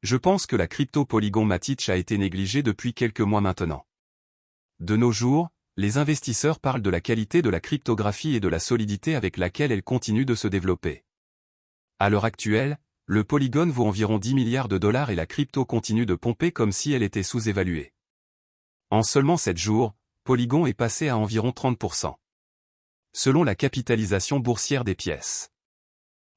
Je pense que la crypto Polygon Matic a été négligée depuis quelques mois maintenant. De nos jours, les investisseurs parlent de la qualité de la cryptographie et de la solidité avec laquelle elle continue de se développer. À l'heure actuelle, le Polygon vaut environ 10 milliards de dollars et la crypto continue de pomper comme si elle était sous-évaluée. En seulement 7 jours, Polygon est passé à environ 30%. Selon la capitalisation boursière des pièces.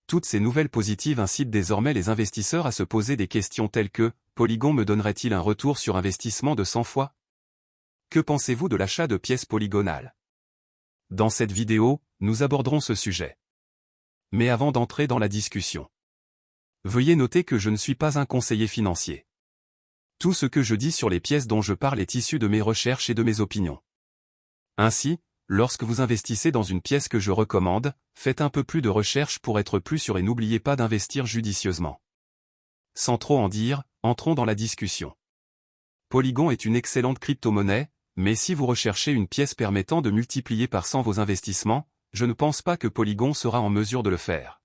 Toutes ces nouvelles positives incitent désormais les investisseurs à se poser des questions telles que « Polygon me donnerait-il un retour sur investissement de 100 fois ?» Que pensez-vous de l'achat de pièces polygonales? Dans cette vidéo, nous aborderons ce sujet. Mais avant d'entrer dans la discussion, veuillez noter que je ne suis pas un conseiller financier. Tout ce que je dis sur les pièces dont je parle est issu de mes recherches et de mes opinions. Ainsi, lorsque vous investissez dans une pièce que je recommande, faites un peu plus de recherche pour être plus sûr et n'oubliez pas d'investir judicieusement. Sans trop en dire, entrons dans la discussion. Polygon est une excellente crypto-monnaie, mais si vous recherchez une pièce permettant de multiplier par 100 vos investissements, je ne pense pas que Polygon sera en mesure de le faire.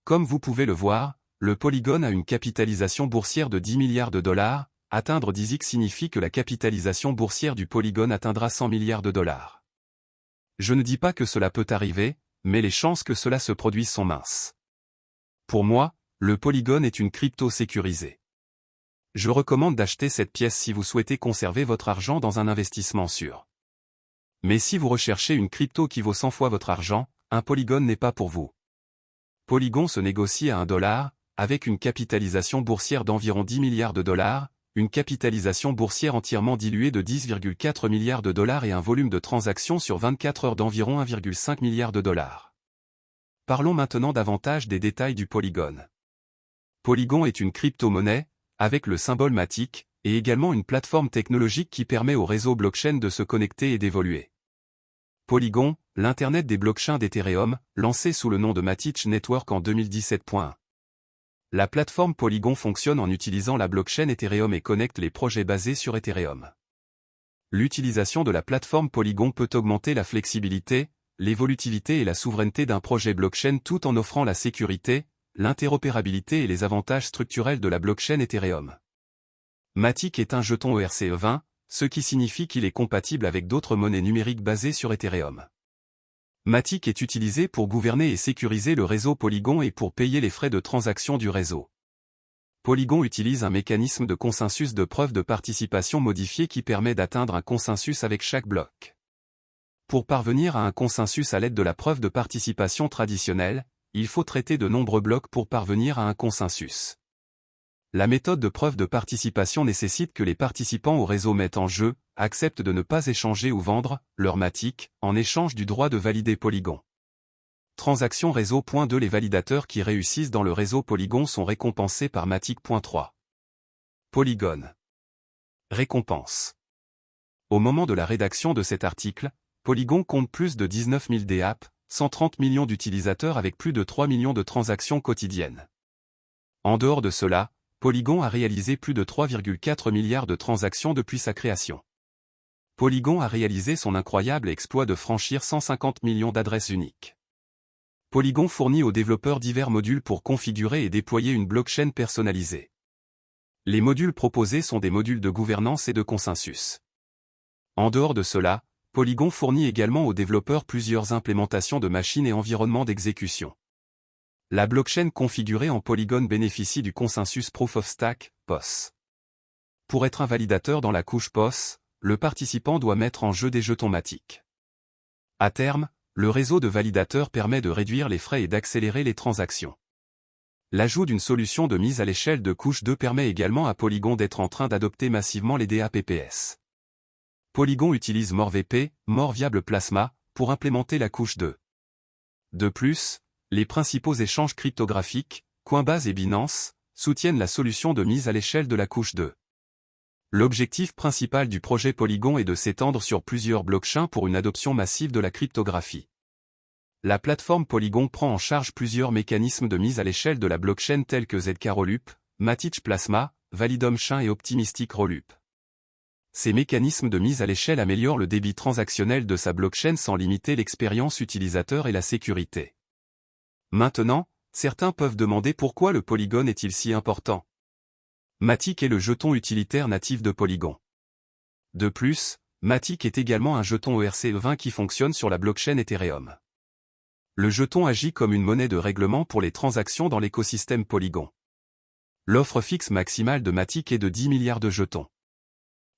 Comme vous pouvez le voir, le Polygon a une capitalisation boursière de 10 milliards de dollars, atteindre 10x signifie que la capitalisation boursière du Polygon atteindra 100 milliards de dollars. Je ne dis pas que cela peut arriver, mais les chances que cela se produise sont minces. Pour moi, le Polygon est une crypto sécurisée. Je recommande d'acheter cette pièce si vous souhaitez conserver votre argent dans un investissement sûr. Mais si vous recherchez une crypto qui vaut 100 fois votre argent, un Polygon n'est pas pour vous. Polygon se négocie à $1, avec une capitalisation boursière d'environ 10 milliards de dollars, une capitalisation boursière entièrement diluée de 10,4 milliards de dollars et un volume de transactions sur 24 heures d'environ 1,5 milliard de dollars. Parlons maintenant davantage des détails du Polygon. Polygon est une crypto-monnaie, avec le symbole Matic, et également une plateforme technologique qui permet au réseau blockchain de se connecter et d'évoluer. Polygon, l'Internet des blockchains d'Ethereum, lancé sous le nom de Matic Network en 2017.1. La plateforme Polygon fonctionne en utilisant la blockchain Ethereum et connecte les projets basés sur Ethereum. L'utilisation de la plateforme Polygon peut augmenter la flexibilité, l'évolutivité et la souveraineté d'un projet blockchain tout en offrant la sécurité, l'interopérabilité et les avantages structurels de la blockchain Ethereum. Matic est un jeton ERC20, ce qui signifie qu'il est compatible avec d'autres monnaies numériques basées sur Ethereum. Matic est utilisé pour gouverner et sécuriser le réseau Polygon et pour payer les frais de transaction du réseau. Polygon utilise un mécanisme de consensus de preuve de participation modifié qui permet d'atteindre un consensus avec chaque bloc. Pour parvenir à un consensus à l'aide de la preuve de participation traditionnelle, il faut traiter de nombreux blocs pour parvenir à un consensus. La méthode de preuve de participation nécessite que les participants au réseau mettent en jeu, acceptent de ne pas échanger ou vendre leur Matic, en échange du droit de valider Polygon. Transaction réseau.2 Les validateurs qui réussissent dans le réseau Polygon sont récompensés par Matic.3. Polygon. Récompense. Au moment de la rédaction de cet article, Polygon compte plus de 19 000 DApp, 130 millions d'utilisateurs avec plus de 3 millions de transactions quotidiennes. En dehors de cela, Polygon a réalisé plus de 3,4 milliards de transactions depuis sa création. Polygon a réalisé son incroyable exploit de franchir 150 millions d'adresses uniques. Polygon fournit aux développeurs divers modules pour configurer et déployer une blockchain personnalisée. Les modules proposés sont des modules de gouvernance et de consensus. En dehors de cela, Polygon fournit également aux développeurs plusieurs implémentations de machines et environnements d'exécution. La blockchain configurée en Polygon bénéficie du consensus Proof of Stake, POS. Pour être un validateur dans la couche POS, le participant doit mettre en jeu des jetons Matic. À terme, le réseau de validateurs permet de réduire les frais et d'accélérer les transactions. L'ajout d'une solution de mise à l'échelle de couche 2 permet également à Polygon d'être en train d'adopter massivement les DApps. Polygon utilise MoreVP, More Viable Plasma, pour implémenter la couche 2. De plus, les principaux échanges cryptographiques, Coinbase et Binance, soutiennent la solution de mise à l'échelle de la couche 2. L'objectif principal du projet Polygon est de s'étendre sur plusieurs blockchains pour une adoption massive de la cryptographie. La plateforme Polygon prend en charge plusieurs mécanismes de mise à l'échelle de la blockchain tels que ZK Rollup, Matic Plasma, Validum Chain et Optimistic Rollup. Ces mécanismes de mise à l'échelle améliorent le débit transactionnel de sa blockchain sans limiter l'expérience utilisateur et la sécurité. Maintenant, certains peuvent demander pourquoi le Polygon est-il si important. Matic est le jeton utilitaire natif de Polygon. De plus, Matic est également un jeton ERC20 qui fonctionne sur la blockchain Ethereum. Le jeton agit comme une monnaie de règlement pour les transactions dans l'écosystème Polygon. L'offre fixe maximale de Matic est de 10 milliards de jetons.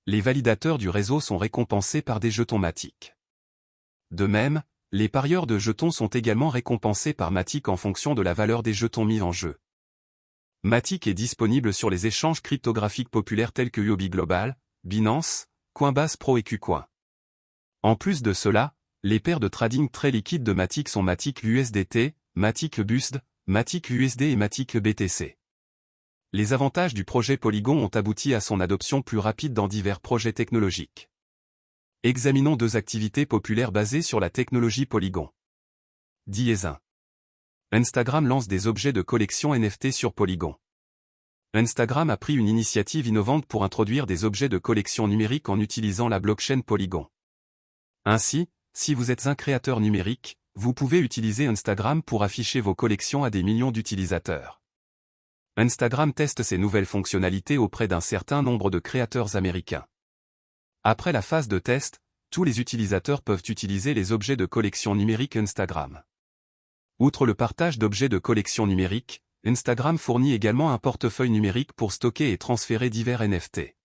Les validateurs du réseau sont récompensés par des jetons Matic. De même, les parieurs de jetons sont également récompensés par Matic en fonction de la valeur des jetons mis en jeu. Matic est disponible sur les échanges cryptographiques populaires tels que Huobi Global, Binance, Coinbase Pro et KuCoin. En plus de cela, les paires de trading très liquides de Matic sont Matic USDT, Matic BUSD, Matic USD et Matic BTC. Les avantages du projet Polygon ont abouti à son adoption plus rapide dans divers projets technologiques. Examinons 2 activités populaires basées sur la technologie Polygon. 1. Instagram lance des objets de collection NFT sur Polygon. Instagram a pris une initiative innovante pour introduire des objets de collection numérique en utilisant la blockchain Polygon. Ainsi, si vous êtes un créateur numérique, vous pouvez utiliser Instagram pour afficher vos collections à des millions d'utilisateurs. Instagram teste ces nouvelles fonctionnalités auprès d'un certain nombre de créateurs américains. Après la phase de test, tous les utilisateurs peuvent utiliser les objets de collection numérique Instagram. Outre le partage d'objets de collection numérique, Instagram fournit également un portefeuille numérique pour stocker et transférer divers NFT.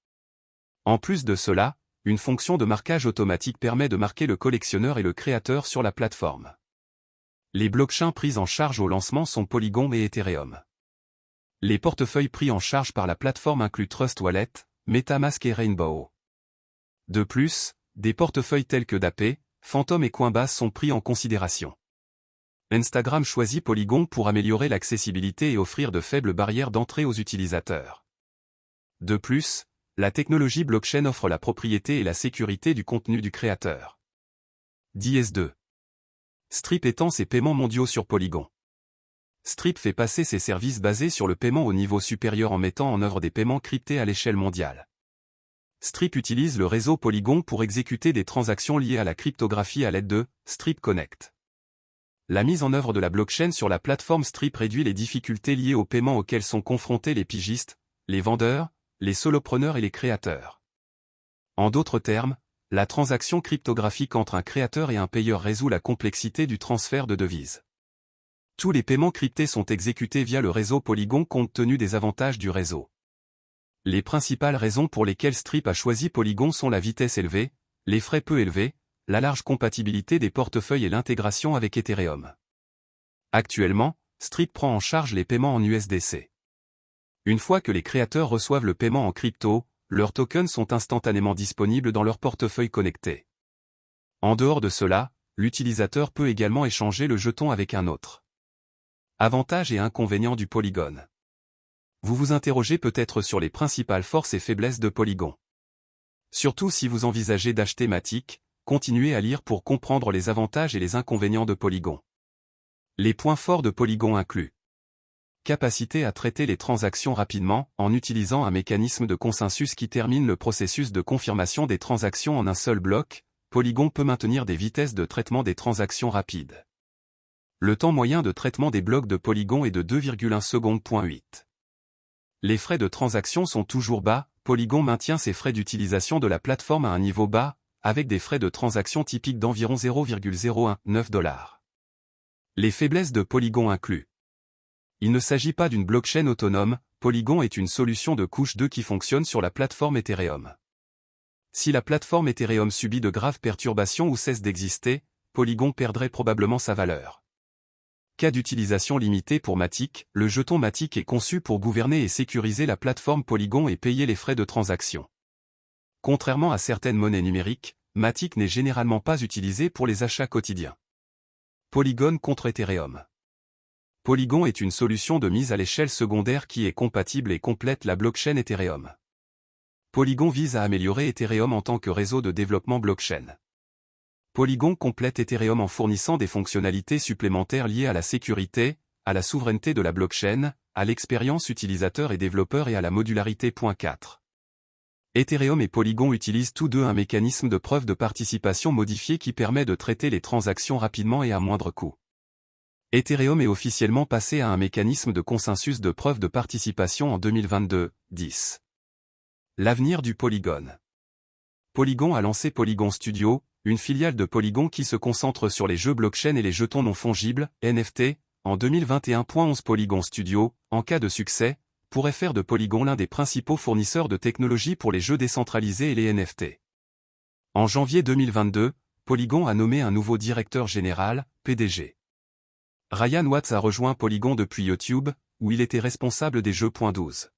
En plus de cela, une fonction de marquage automatique permet de marquer le collectionneur et le créateur sur la plateforme. Les blockchains prises en charge au lancement sont Polygon et Ethereum. Les portefeuilles pris en charge par la plateforme incluent Trust Wallet, MetaMask et Rainbow. De plus, des portefeuilles tels que Dapé, Phantom et Coinbase sont pris en considération. Instagram choisit Polygon pour améliorer l'accessibilité et offrir de faibles barrières d'entrée aux utilisateurs. De plus, la technologie blockchain offre la propriété et la sécurité du contenu du créateur. 2. Strip étend ses paiements mondiaux sur Polygon. Strip fait passer ses services basés sur le paiement au niveau supérieur en mettant en œuvre des paiements cryptés à l'échelle mondiale. Strip utilise le réseau Polygon pour exécuter des transactions liées à la cryptographie à l'aide de Strip Connect. La mise en œuvre de la blockchain sur la plateforme Strip réduit les difficultés liées aux paiements auxquels sont confrontés les pigistes, les vendeurs, les solopreneurs et les créateurs. En d'autres termes, la transaction cryptographique entre un créateur et un payeur résout la complexité du transfert de devises. Tous les paiements cryptés sont exécutés via le réseau Polygon compte tenu des avantages du réseau. Les principales raisons pour lesquelles Strip a choisi Polygon sont la vitesse élevée, les frais peu élevés, la large compatibilité des portefeuilles et l'intégration avec Ethereum. Actuellement, Strip prend en charge les paiements en USDC. Une fois que les créateurs reçoivent le paiement en crypto, leurs tokens sont instantanément disponibles dans leur portefeuille connecté. En dehors de cela, l'utilisateur peut également échanger le jeton avec un autre. Avantages et inconvénients du Polygon. Vous vous interrogez peut-être sur les principales forces et faiblesses de Polygon. Surtout si vous envisagez d'acheter Matic, continuez à lire pour comprendre les avantages et les inconvénients de Polygon. Les points forts de Polygon incluent capacité à traiter les transactions rapidement en utilisant un mécanisme de consensus qui termine le processus de confirmation des transactions en un seul bloc. Polygon peut maintenir des vitesses de traitement des transactions rapides. Le temps moyen de traitement des blocs de Polygon est de 2,1 secondes. Les frais de transaction sont toujours bas. Polygon maintient ses frais d'utilisation de la plateforme à un niveau bas, avec des frais de transaction typiques d'environ 0,019 $. Les faiblesses de Polygon incluent. Il ne s'agit pas d'une blockchain autonome, Polygon est une solution de couche 2 qui fonctionne sur la plateforme Ethereum. Si la plateforme Ethereum subit de graves perturbations ou cesse d'exister, Polygon perdrait probablement sa valeur. Cas d'utilisation limité pour Matic, le jeton Matic est conçu pour gouverner et sécuriser la plateforme Polygon et payer les frais de transaction. Contrairement à certaines monnaies numériques, Matic n'est généralement pas utilisé pour les achats quotidiens. Polygon contre Ethereum. Polygon est une solution de mise à l'échelle secondaire qui est compatible et complète la blockchain Ethereum. Polygon vise à améliorer Ethereum en tant que réseau de développement blockchain. Polygon complète Ethereum en fournissant des fonctionnalités supplémentaires liées à la sécurité, à la souveraineté de la blockchain, à l'expérience utilisateur et développeur et à la modularité. 4. Ethereum et Polygon utilisent tous deux un mécanisme de preuve de participation modifié qui permet de traiter les transactions rapidement et à moindre coût. Ethereum est officiellement passé à un mécanisme de consensus de preuve de participation en 2022, 10. L'avenir du Polygon. Polygon a lancé Polygon Studio, une filiale de Polygon qui se concentre sur les jeux blockchain et les jetons non fongibles, NFT, en 2021.11. Polygon Studio, en cas de succès, pourrait faire de Polygon l'un des principaux fournisseurs de technologies pour les jeux décentralisés et les NFT. En janvier 2022, Polygon a nommé un nouveau directeur général, PDG. Ryan Watts a rejoint Polygon depuis YouTube, où il était responsable des jeux. 12.